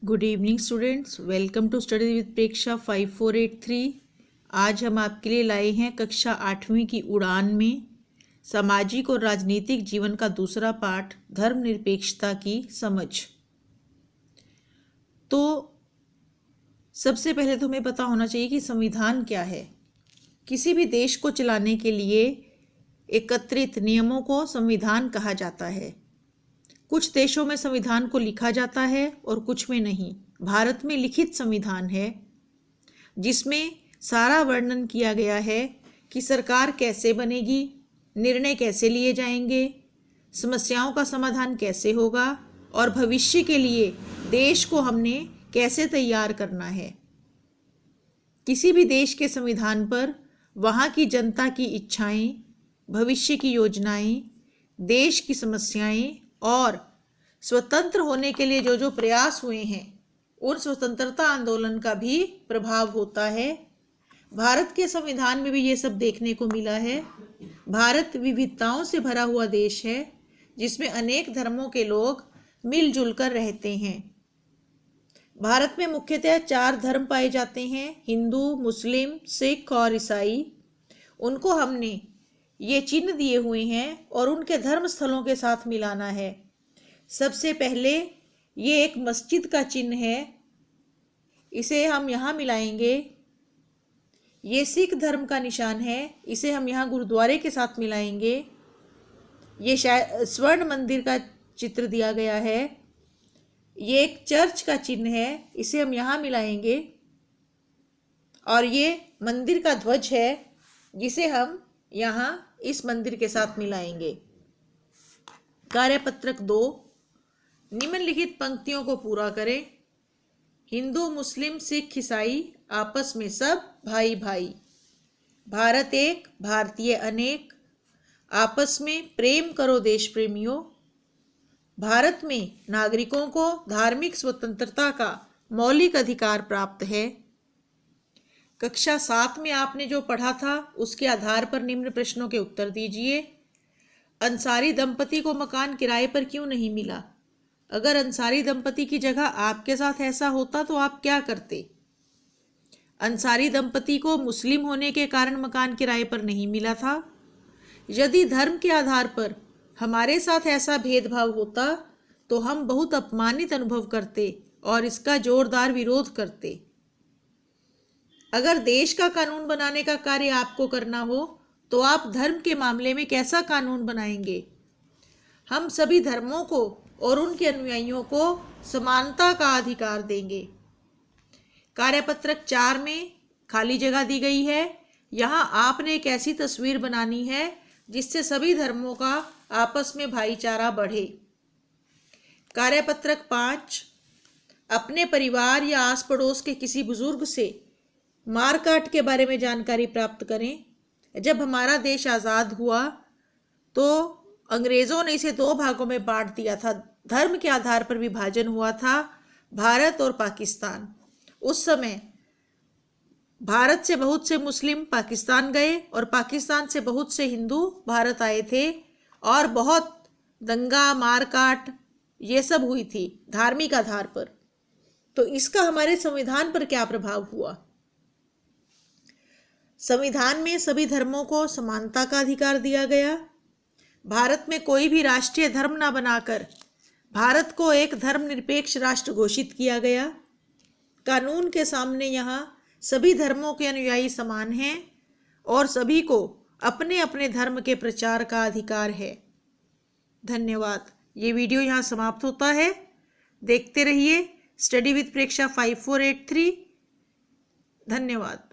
Good evening students, welcome to study with Preksha 5483। आज हम आपके लिए लाए हैं कक्षा 8वीं की उड़ान में सामाजिक और राजनीतिक जीवन का दूसरा पाठ, धर्मनिरपेक्षता की समझ। तो सबसे पहले तो हमें पता होना चाहिए कि संविधान क्या है। किसी भी देश को चलाने के लिए एकत्रित नियमों को संविधान कहा जाता है। कुछ देशों में संविधान को लिखा जाता है और कुछ में नहीं। भारत में लिखित संविधान है जिसमें सारा वर्णन किया गया है कि सरकार कैसे बनेगी, निर्णय कैसे लिए जाएंगे, समस्याओं का समाधान कैसे होगा और भविष्य के लिए देश को हमने कैसे तैयार करना है। किसी भी देश के संविधान पर वहाँ की जनता की इच्छाएं, भविष्य की योजनाएं, देश की समस्याएं और स्वतंत्र होने के लिए जो प्रयास हुए हैं उन स्वतंत्रता आंदोलन का भी प्रभाव होता है। भारत के संविधान में भी ये सब देखने को मिला है। भारत विविधताओं से भरा हुआ देश है जिसमें अनेक धर्मों के लोग मिलजुल कर रहते हैं। भारत में मुख्यतः 4 धर्म पाए जाते हैं, हिंदू, मुस्लिम, सिख और ईसाई। उनको हमने ये चिन्ह दिए हुए हैं और उनके धर्म स्थलों के साथ मिलाना है। सबसे पहले ये एक मस्जिद का चिन्ह है, इसे हम यहाँ मिलाएंगे। ये सिख धर्म का निशान है, इसे हम यहाँ गुरुद्वारे के साथ मिलाएंगे। ये शायद स्वर्ण मंदिर का चित्र दिया गया है। ये एक चर्च का चिन्ह है, इसे हम यहाँ मिलाएंगे। और ये मंदिर का ध्वज है जिसे हम यहाँ इस मंदिर के साथ मिलाएंगे। कार्यपत्रक 2, निम्नलिखित पंक्तियों को पूरा करें। हिंदू, मुस्लिम, सिख, ईसाई आपस में सब भाई भाई। भारत एक, भारतीय अनेक। आपस में प्रेम करो देश प्रेमियों। भारत में नागरिकों को धार्मिक स्वतंत्रता का मौलिक अधिकार प्राप्त है। कक्षा 7 में आपने जो पढ़ा था उसके आधार पर निम्न प्रश्नों के उत्तर दीजिए। अंसारी दंपति को मकान किराए पर क्यों नहीं मिला? अगर अंसारी दंपति की जगह आपके साथ ऐसा होता तो आप क्या करते? अंसारी दंपति को मुस्लिम होने के कारण मकान किराए पर नहीं मिला था। यदि धर्म के आधार पर हमारे साथ ऐसा भेदभाव होता तो हम बहुत अपमानित अनुभव करते और इसका जोरदार विरोध करते। अगर देश का कानून बनाने का कार्य आपको करना हो तो आप धर्म के मामले में कैसा कानून बनाएंगे? हम सभी धर्मों को और उनके अनुयायियों को समानता का अधिकार देंगे। कार्यपत्रक 4 में खाली जगह दी गई है। यहाँ आपने एक ऐसी तस्वीर बनानी है जिससे सभी धर्मों का आपस में भाईचारा बढ़े। कार्यपत्रक 5, अपने परिवार या आस पड़ोस के किसी बुजुर्ग से मारकाट के बारे में जानकारी प्राप्त करें। जब हमारा देश आज़ाद हुआ तो अंग्रेज़ों ने इसे 2 भागों में बांट दिया था। धर्म के आधार पर विभाजन हुआ था, भारत और पाकिस्तान। उस समय भारत से बहुत से मुस्लिम पाकिस्तान गए और पाकिस्तान से बहुत से हिंदू भारत आए थे और बहुत दंगा मारकाट ये सब हुई थी धार्मिक आधार पर। तो इसका हमारे संविधान पर क्या प्रभाव हुआ? संविधान में सभी धर्मों को समानता का अधिकार दिया गया। भारत में कोई भी राष्ट्रीय धर्म न बनाकर भारत को एक धर्मनिरपेक्ष राष्ट्र घोषित किया गया। कानून के सामने यहाँ सभी धर्मों के अनुयायी समान हैं और सभी को अपने अपने धर्म के प्रचार का अधिकार है। धन्यवाद। ये वीडियो यहाँ समाप्त होता है। देखते रहिए स्टडी विद प्रेक्षा 5483। धन्यवाद।